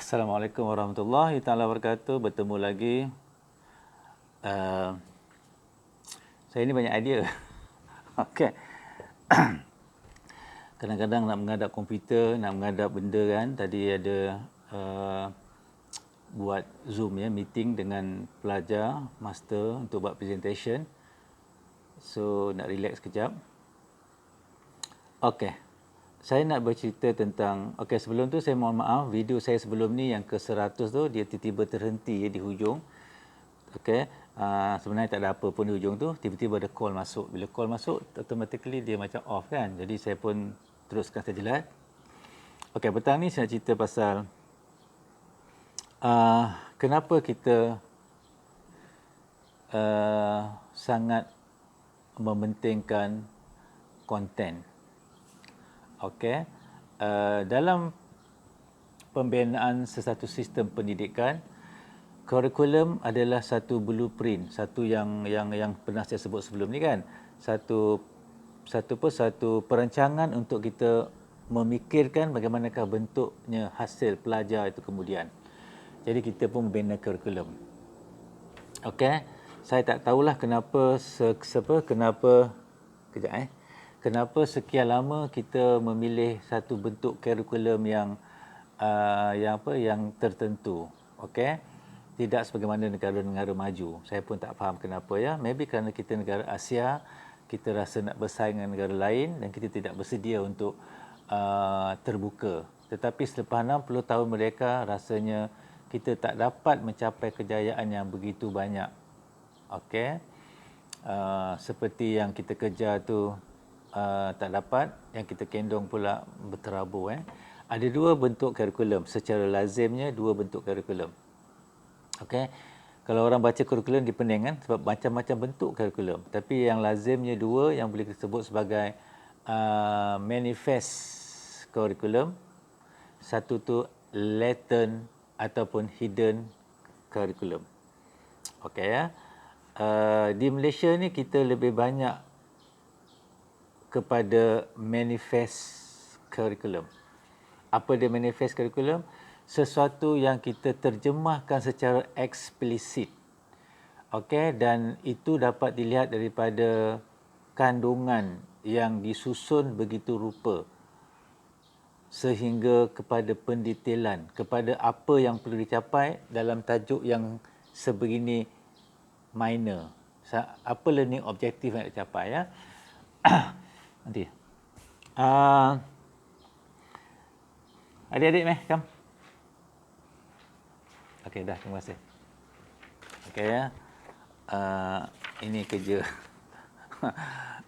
Assalamualaikum warahmatullahi taala wabarakatuh. Bertemu lagi. Saya ini banyak idea. Okey. Kadang-kadang nak menghadap komputer, nak menghadap benda kan. Tadi ada buat Zoom ya, meeting dengan pelajar, master untuk buat presentation. So, nak relax kejap. Okey. Saya nak bercerita tentang, sebelum tu saya mohon maaf, video saya sebelum ni yang ke-100 tu, dia tiba-tiba terhenti di hujung. Sebenarnya tak ada apa pun di hujung tu, tiba-tiba ada call masuk. Bila call masuk, automatically dia macam off kan. Jadi saya pun teruskan saja lah. Petang ni saya nak cerita pasal kenapa kita sangat mementingkan konten. Dalam pembinaan sesuatu sistem pendidikan, kurikulum adalah satu blueprint, satu yang pernah saya sebut sebelum ni kan. Satu perancangan untuk kita memikirkan bagaimanakah bentuknya hasil pelajar itu kemudian. Jadi kita pun membina kurikulum. Saya tak tahulah kenapa kenapa sekian lama kita memilih satu bentuk kurikulum yang tertentu. Tidak sebagaimana negara-negara maju. Saya pun tak faham kenapa ya. Maybe kerana kita negara Asia, kita rasa nak bersaing dengan negara lain dan kita tidak bersedia untuk terbuka. Tetapi selepas 60 tahun merdeka, rasanya kita tak dapat mencapai kejayaan yang begitu banyak. Seperti yang kita kejar tu tak dapat, yang kita kendong pula berterabur. Ada dua bentuk kurikulum. Secara lazimnya dua bentuk kurikulum. Kalau orang baca kurikulum dia pening kan, sebab macam-macam bentuk kurikulum. Tapi yang lazimnya dua, yang boleh disebut sebagai manifest kurikulum. Satu tu latent ataupun hidden kurikulum. Di Malaysia ni kita lebih banyak kepada manifest kurikulum. Apa dia manifest kurikulum? Sesuatu yang kita terjemahkan secara eksplisit. Dan itu dapat dilihat daripada kandungan yang disusun begitu rupa sehingga kepada pendetailan, kepada apa yang perlu dicapai dalam tajuk yang sebegini minor. Apa learning objektif yang dicapai ya. Nanti. Adik-adik come. Dah, terima kasih. Ini kerja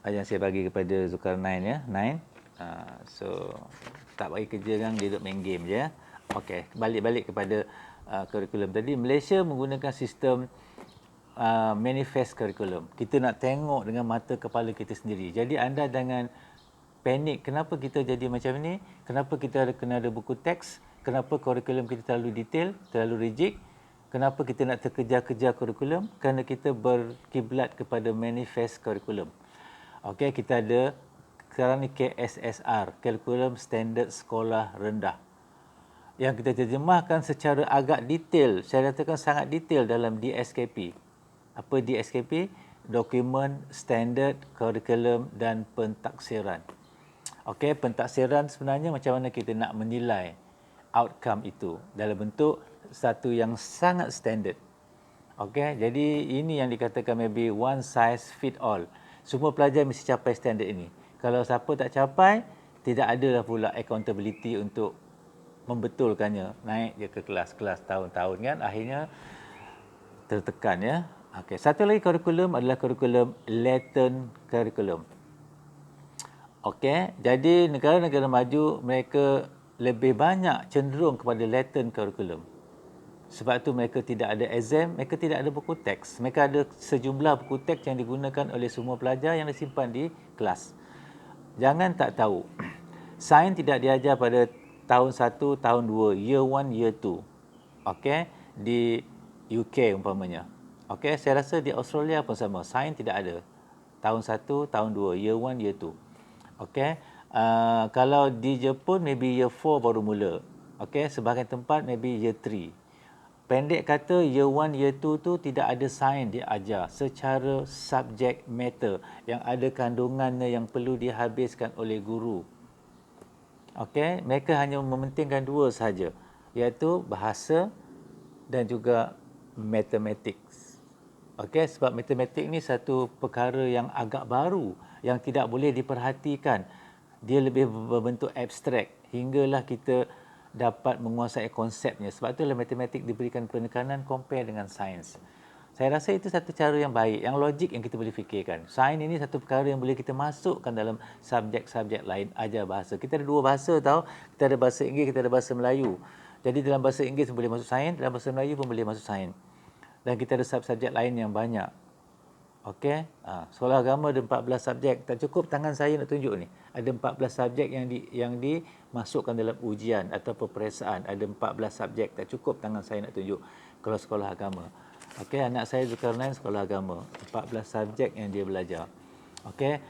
yang saya bagi kepada Zulkarnain ya, Nain. So tak bagi kerja kan, dia duduk main game je. Balik kepada kurikulum tadi. Malaysia menggunakan sistem manifest kurikulum. Kita nak tengok dengan mata kepala kita sendiri. Jadi anda jangan panik, kenapa kita jadi macam ni? Kenapa kita kena ada buku teks? Kenapa kurikulum kita terlalu detail, terlalu rigid? Kenapa kita nak terkejar-kejar kurikulum? Kerana kita berkiblat kepada manifest kurikulum. Kita ada sekarang ni KSSR, Kurikulum Standard Sekolah Rendah, yang kita terjemahkan secara agak detail. Saya katakan sangat detail dalam DSKP. Apa DSKP? Dokumen Standard Kurikulum dan Pentaksiran. Pentaksiran sebenarnya macam mana kita nak menilai outcome itu dalam bentuk satu yang sangat standard. Jadi ini yang dikatakan maybe one size fit all. Semua pelajar mesti capai standard ini. Kalau siapa tak capai, tidak adalah pula accountability untuk membetulkannya. Naik je ke kelas-kelas tahun-tahun kan, akhirnya tertekan ya. Satu lagi kurikulum adalah kurikulum latent kurikulum. Jadi negara-negara maju mereka lebih banyak cenderung kepada latent kurikulum. Sebab tu mereka tidak ada exam, mereka tidak ada buku teks. Mereka ada sejumlah buku teks yang digunakan oleh semua pelajar yang disimpan di kelas. Jangan tak tahu. Sains tidak diajar pada tahun 1, tahun 2, year 1, year 2. Di UK umpamanya. Saya rasa di Australia pun sama. Sains tidak ada. Tahun 1, tahun 2, year 1, year 2. Kalau di Jepun maybe year 4 baru mula. Okey, sebahagian tempat maybe year 3. Pendek kata, year 1, year 2 tu tidak ada sains dia ajar secara subject matter yang ada kandungannya yang perlu dihabiskan oleh guru. Okey, mereka hanya mementingkan dua sahaja, iaitu bahasa dan juga matematik. Okey, sebab matematik ni satu perkara yang agak baru yang tidak boleh diperhatikan. Dia lebih berbentuk abstrak hinggalah kita dapat menguasai konsepnya. Sebab itulah matematik diberikan penekanan compare dengan sains. Saya rasa itu satu cara yang baik, yang logik yang kita boleh fikirkan. Sains ini satu perkara yang boleh kita masukkan dalam subjek-subjek lain, ajar bahasa. Kita ada dua bahasa tau. Kita ada bahasa Inggeris, kita ada bahasa Melayu. Jadi dalam bahasa Inggeris boleh masuk sains, dalam bahasa Melayu pun boleh masuk sains. Dan kita ada subjek lain yang banyak. Okey, sekolah agama ada 14 subjek. Tak cukup tangan saya nak tunjuk ni. Ada 14 subjek yang dimasukkan dalam ujian atau peperiksaan. Ada 14 subjek. Tak cukup tangan saya nak tunjuk kalau sekolah agama. Okey, anak saya Zulkarnain sekolah agama. 14 subjek yang dia belajar. Okey.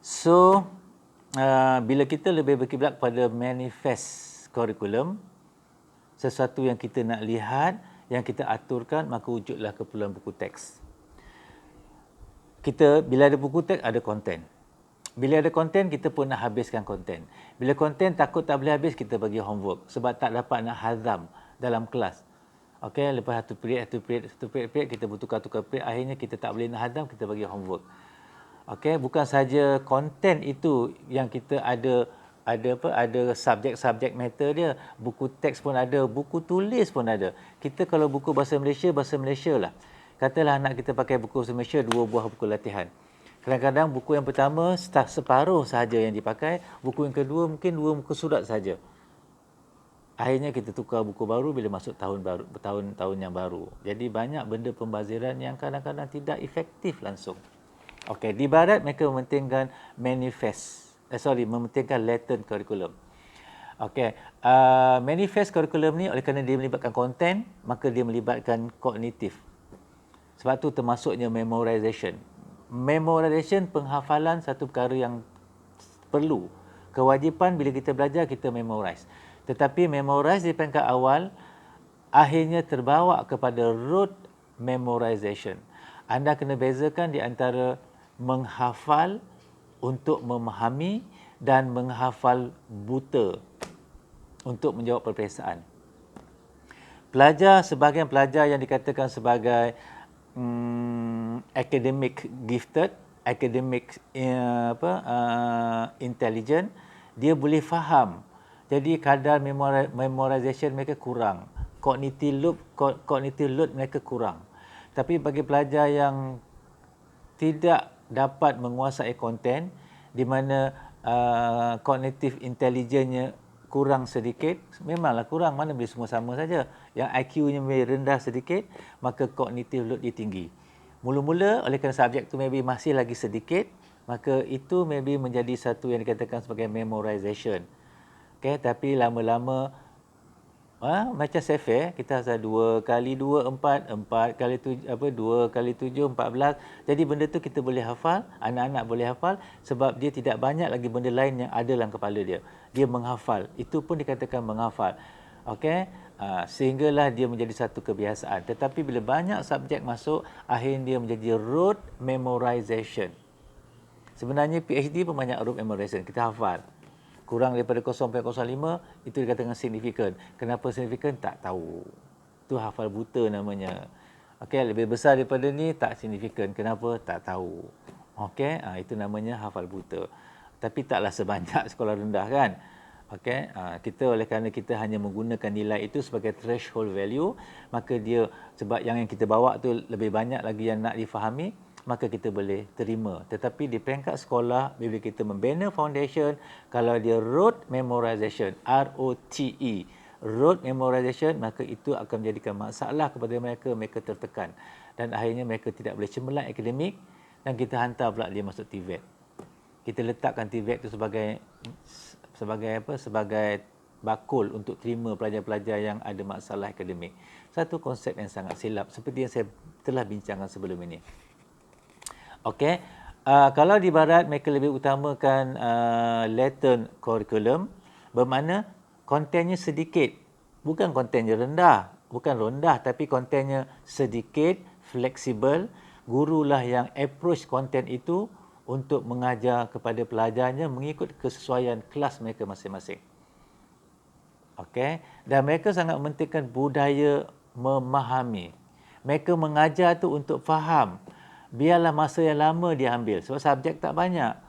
So, bila kita lebih berkiblat pada manifest kurikulum, sesuatu yang kita nak lihat, yang kita aturkan, maka wujudlah keperluan buku teks. Kita, bila ada buku teks, ada konten. Bila ada konten, kita pun nak habiskan konten. Bila konten takut tak boleh habis, kita bagi homework. Sebab tak dapat nak hazam dalam kelas. Okey, lepas satu period, kita bertukar-tukar period, akhirnya kita tak boleh nak hazam, kita bagi homework. Okey, bukan saja konten itu yang kita ada subjek-subjek matter dia, buku teks pun ada, buku tulis pun ada. Kita kalau buku bahasa Malaysia lah. Katalah anak kita pakai buku bahasa Malaysia 2 buah buku latihan. Kadang-kadang buku yang pertama separuh sahaja yang dipakai, buku yang kedua mungkin 2 muka surat saja. Akhirnya kita tukar buku baru bila masuk tahun yang baru. Jadi banyak benda pembaziran yang kadang-kadang tidak efektif langsung. Okey, di barat mereka mementingkan mementingkan latent curriculum. Okey, manifest curriculum ni oleh kerana dia melibatkan konten, maka dia melibatkan kognitif. Sebab tu termasuknya memorization. Memorization, penghafalan satu perkara yang perlu. Kewajipan bila kita belajar, kita memorize. Tetapi memorize di peringkat awal, akhirnya terbawa kepada rote memorization. Anda kena bezakan di antara menghafal untuk memahami dan menghafal buta untuk menjawab peperiksaan. Sebahagian pelajar yang dikatakan sebagai academic gifted, academic intelligent, dia boleh faham. Jadi kadar memorization mereka kurang. Cognitive load mereka kurang. Tapi bagi pelajar yang tidak dapat menguasai konten, di mana cognitive intelligence-nya kurang sedikit, memanglah kurang, mana boleh semua sama saja. Yang IQ-nya rendah sedikit, maka cognitive load dia tinggi. Mula-mula oleh kerana subjek tu maybe masih lagi sedikit, maka itu maybe menjadi satu yang dikatakan sebagai memorization. Okay, tapi lama-lama macam safe, kita rasa 2 kali 2, 4, 4 kali 7, 2 kali 7, 14. Jadi benda tu kita boleh hafal, anak-anak boleh hafal sebab dia tidak banyak lagi benda lain yang ada dalam kepala dia. Dia menghafal, itu pun dikatakan menghafal. Okey, sehinggalah dia menjadi satu kebiasaan. Tetapi bila banyak subjek masuk, akhirnya dia menjadi rote memorization. Sebenarnya PhD pun banyak rote memorization, kita hafal. Kurang daripada 0.05, itu dikatakan signifikan. Kenapa signifikan? Tak tahu. Itu hafal buta namanya. Okey, lebih besar daripada ni tak signifikan. Kenapa? Tak tahu. Okey, itu namanya hafal buta. Tapi taklah sebanyak sekolah rendah kan. Okey, kita oleh kerana kita hanya menggunakan nilai itu sebagai threshold value, maka dia sebab yang kita bawa tu lebih banyak lagi yang nak difahami, maka kita boleh terima. Tetapi di peringkat sekolah, bila kita membina foundation, kalau dia rote memorization, R-O-T-E, rote memorization, maka itu akan menjadikan masalah kepada mereka, mereka tertekan. Dan akhirnya mereka tidak boleh cemerlang akademik dan kita hantar pula dia masuk TVET. Kita letakkan TVET itu sebagai bakul untuk terima pelajar-pelajar yang ada masalah akademik. Satu konsep yang sangat silap seperti yang saya telah bincangkan sebelum ini. Okey, kalau di barat mereka lebih utamakan latent curriculum, bermakna kontennya sedikit. Bukan kontennya rendah. Bukan rendah, tapi kontennya sedikit, fleksibel. Gurulah yang approach konten itu untuk mengajar kepada pelajarnya mengikut kesesuaian kelas mereka masing-masing. Okey, dan mereka sangat mementingkan budaya memahami. Mereka mengajar tu untuk faham. Biarlah masa yang lama dia ambil sebab subjek tak banyak.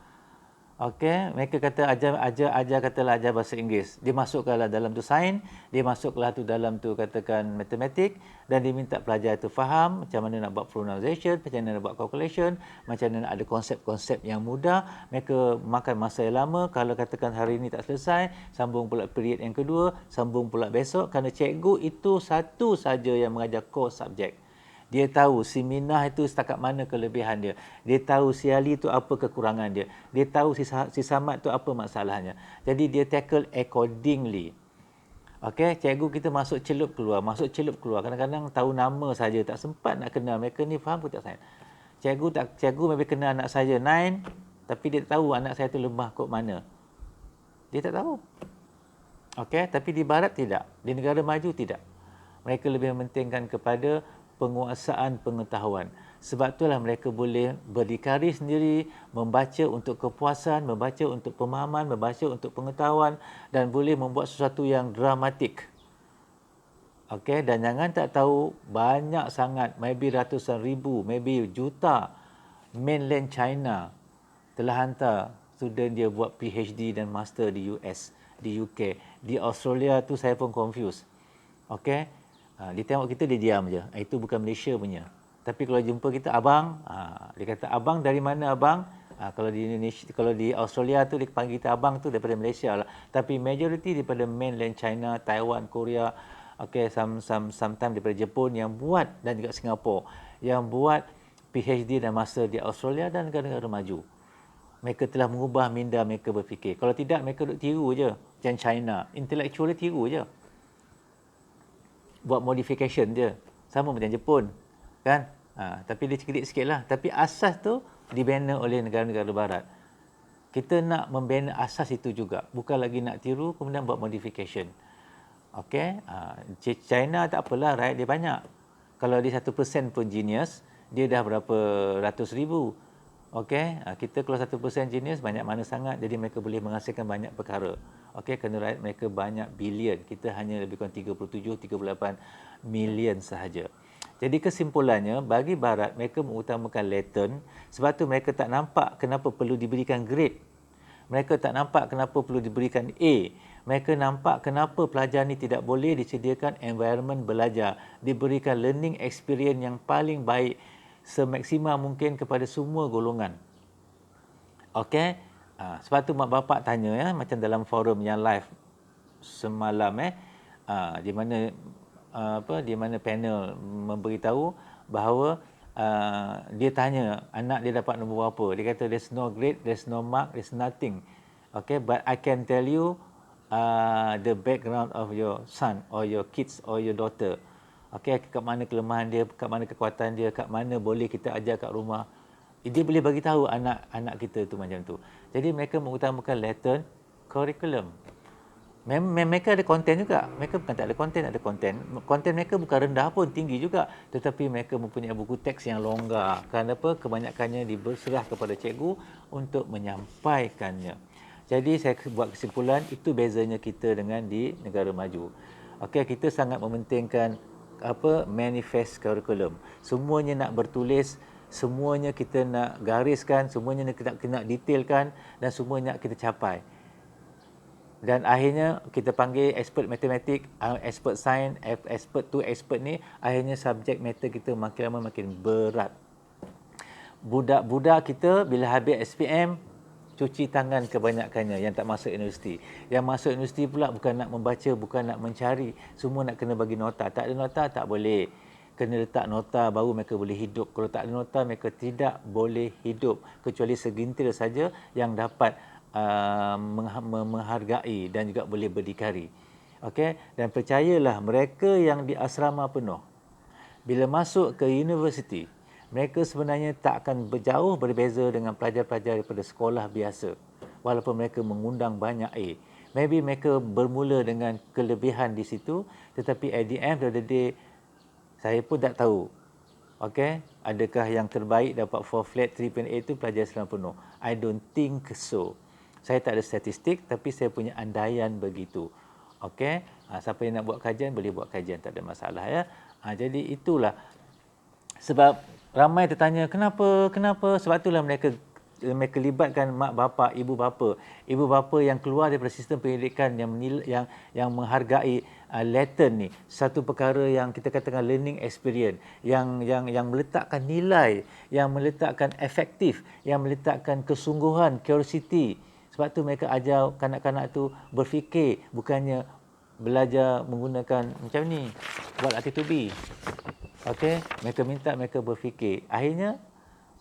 Okey, mereka kata ajar katalah ajar bahasa Inggeris. Dia masukkanlah dalam tu sains, dia masuklah tu dalam tu katakan matematik dan dia minta pelajar itu faham macam mana nak buat pronunciation, macam mana nak buat calculation, macam mana nak ada konsep-konsep yang mudah. Mereka makan masa yang lama. Kalau katakan hari ini tak selesai, sambung pula period yang kedua, sambung pula besok kerana cikgu itu satu saja yang mengajar core subjek. Dia tahu si Minah itu setakat mana kelebihan dia. Dia tahu si Ali itu apa kekurangan dia. Dia tahu si Samad itu apa masalahnya. Jadi dia tackle accordingly. Okey, cikgu kita masuk celup keluar. Kadang-kadang tahu nama saja, tak sempat nak kenal mereka ni faham ke tak saya. Cikgu maybe kenal anak saya 9, tapi dia tak tahu anak saya tu lemah kod mana. Dia tak tahu. Okey, tapi di barat tidak. Di negara maju tidak. Mereka lebih mementingkan kepada penguasaan pengetahuan. Sebab itulah mereka boleh berdikari sendiri, membaca untuk kepuasan, membaca untuk pemahaman, membaca untuk pengetahuan dan boleh membuat sesuatu yang dramatik. Okey, dan jangan tak tahu banyak sangat, maybe ratusan ribu, maybe juta mainland China telah hantar student dia buat PhD dan master di US, di UK, di Australia tu saya pun confused. Okey. Dia tengok kita, dia diam je. Itu bukan Malaysia punya. Tapi kalau jumpa kita, abang, dia kata, abang dari mana abang? Kalau di Indonesia, kalau di Australia tu dia panggil kita abang tu daripada Malaysia lah. Tapi majority daripada mainland China, Taiwan, Korea, okay, sometimes daripada Jepun yang buat dan juga Singapura yang buat PhD dan master di Australia dan negara-negara maju. Mereka telah mengubah minda mereka berfikir. Kalau tidak, mereka duk tiru je. Macam China, intellectual dia tiru je. Buat modification je. Sama macam Jepun. Kan? Tapi dia sedikit sikit lah. Tapi asas tu dibina oleh negara-negara barat. Kita nak membina asas itu juga. Bukan lagi nak tiru, kemudian buat modification. Okey? China tak apalah, rakyat dia banyak. Kalau dia 1% pun genius, dia dah berapa ratus ribu. Okey? Kita kalau 1% genius, banyak mana sangat. Jadi mereka boleh menghasilkan banyak perkara. Okey, kerana rakyat mereka banyak bilion. Kita hanya lebih kurang 37-38 million sahaja. Jadi kesimpulannya, bagi barat, mereka mengutamakan latent. Sebab tu mereka tak nampak kenapa perlu diberikan grade. Mereka tak nampak kenapa perlu diberikan A. Mereka nampak kenapa pelajar ni tidak boleh disediakan environment belajar. Diberikan learning experience yang paling baik semaksimal mungkin kepada semua golongan. Okey? Sebab tu mak bapak tanya ya, macam dalam forum yang live semalam di mana di mana panel memberitahu bahawa dia tanya anak dia dapat nombor berapa. Dia kata there's no grade, there's no mark, there's nothing. Okay, but I can tell you the background of your son or your kids or your daughter. Okay, kat mana kelemahan dia, kat mana kekuatan dia, kat mana boleh kita ajar kat rumah. Dia boleh bagi tahu anak kita tu macam tu. Jadi mereka mengutamakan latent curriculum. Mereka ada konten juga. Mereka bukan tak ada konten, ada konten. Konten mereka bukan rendah pun, tinggi juga. Tetapi mereka mempunyai buku teks yang longgar. Kerana apa? Kebanyakannya diberserah kepada cikgu untuk menyampaikannya. Jadi saya buat kesimpulan, itu bezanya kita dengan di negara maju. Okey, kita sangat mementingkan manifest curriculum. Semuanya nak bertulis, semuanya kita nak gariskan, semuanya kita nak detailkan dan semuanya nak kita capai. Dan akhirnya kita panggil expert matematik, expert sains, expert tu, expert ni, akhirnya subjek matter kita makin lama makin berat. Budak-budak kita bila habis SPM, cuci tangan kebanyakannya yang tak masuk universiti. Yang masuk universiti pula bukan nak membaca, bukan nak mencari, semua nak kena bagi nota. Tak ada nota, tak boleh. Kena letak nota baru mereka boleh hidup. Kalau tak ada nota, mereka tidak boleh hidup. Kecuali segintir saja yang dapat menghargai dan juga boleh berdikari. Okey, dan percayalah mereka yang di asrama penuh, bila masuk ke universiti, mereka sebenarnya tak akan berjauh berbeza dengan pelajar-pelajar daripada sekolah biasa. Walaupun mereka mengundang banyak A. Maybe mereka bermula dengan kelebihan di situ, tetapi at the end of the day, saya pun tak tahu. Okey, adakah yang terbaik dapat 4 flat 3.8 itu pelajar Islam penuh? I don't think so. Saya tak ada statistik, tapi saya punya andaian begitu. Okey, siapa yang nak buat kajian boleh buat kajian, tak ada masalah ya. Jadi itulah sebab ramai tertanya kenapa sebab itulah mereka libatkan mak bapa, ibu bapa yang keluar daripada sistem pendidikan yang menghargai latent ni, satu perkara yang kita katakan learning experience, yang meletakkan nilai, yang meletakkan efektif, yang meletakkan kesungguhan, curiosity. Sebab tu mereka ajar kanak-kanak tu berfikir, bukannya belajar menggunakan macam ni, buat to be. Okey, mereka minta mereka berfikir. Akhirnya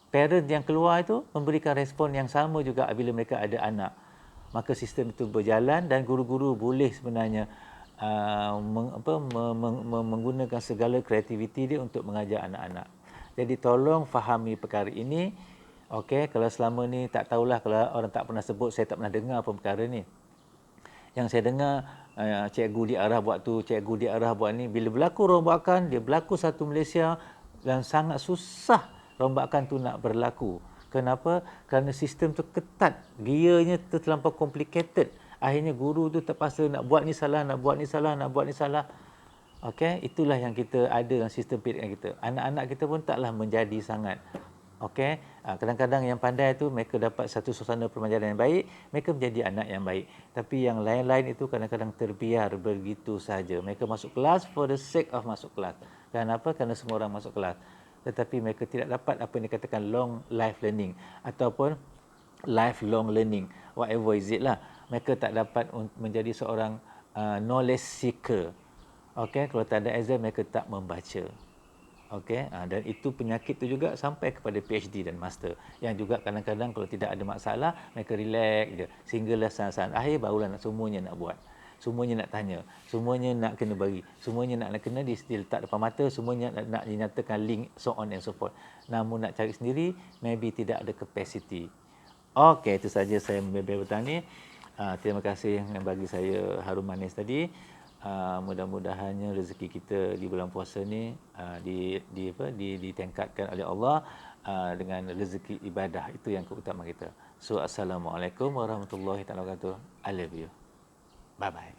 parent yang keluar itu memberikan respon yang sama juga apabila mereka ada anak. Maka sistem itu berjalan dan guru-guru boleh sebenarnya menggunakan segala kreativiti dia untuk mengajar anak-anak. Jadi tolong fahami perkara ini. Okey, kalau selama ni tak tahulah, kalau orang tak pernah sebut, saya tak pernah dengar apa perkara ni. Yang saya dengar cikgu diarah buat tu, cikgu diarah buat ni. Bila berlaku rombakan, dia berlaku satu Malaysia dan sangat susah rombakan tu nak berlaku. Kenapa? Kerana sistem tu ketat, gearnya terlampau complicated. Akhirnya guru tu terpaksa nak buat ni salah, nak buat ni salah, nak buat ni salah. Okey, itulah yang kita ada dalam sistem pendidikan kita. Anak-anak kita pun taklah menjadi sangat. Okey, kadang-kadang yang pandai tu mereka dapat satu suasana permajaan yang baik, mereka menjadi anak yang baik. Tapi yang lain-lain itu kadang-kadang terbiar begitu saja. Mereka masuk kelas for the sake of masuk kelas. Kenapa? Kerana semua orang masuk kelas. Tetapi mereka tidak dapat apa yang dikatakan long life learning ataupun lifelong learning, whatever is it lah. Mereka tak dapat menjadi seorang knowledge seeker. Okey, kalau tak ada exam mereka tak membaca. Okey, dan itu penyakit tu juga sampai kepada PhD dan master. Yang juga kadang-kadang kalau tidak ada masalah, mereka relax je. Sehinggalah saat-saat akhir barulah semuanya nak buat. Semuanya nak tanya, semuanya nak kena bagi, semuanya nak kena diletak depan mata, semuanya nak dinyatakan link, so on and so forth. Namun nak cari sendiri, maybe tidak ada capacity. Okey, itu saja saya membebel petang ni. Terima kasih yang bagi saya harum manis tadi. Mudah-mudahannya rezeki kita di bulan puasa ni ditingkatkan oleh Allah dengan rezeki ibadah. Itu yang keutamaan kita. So assalamualaikum warahmatullahi wabarakatuh. I love you. Bye bye.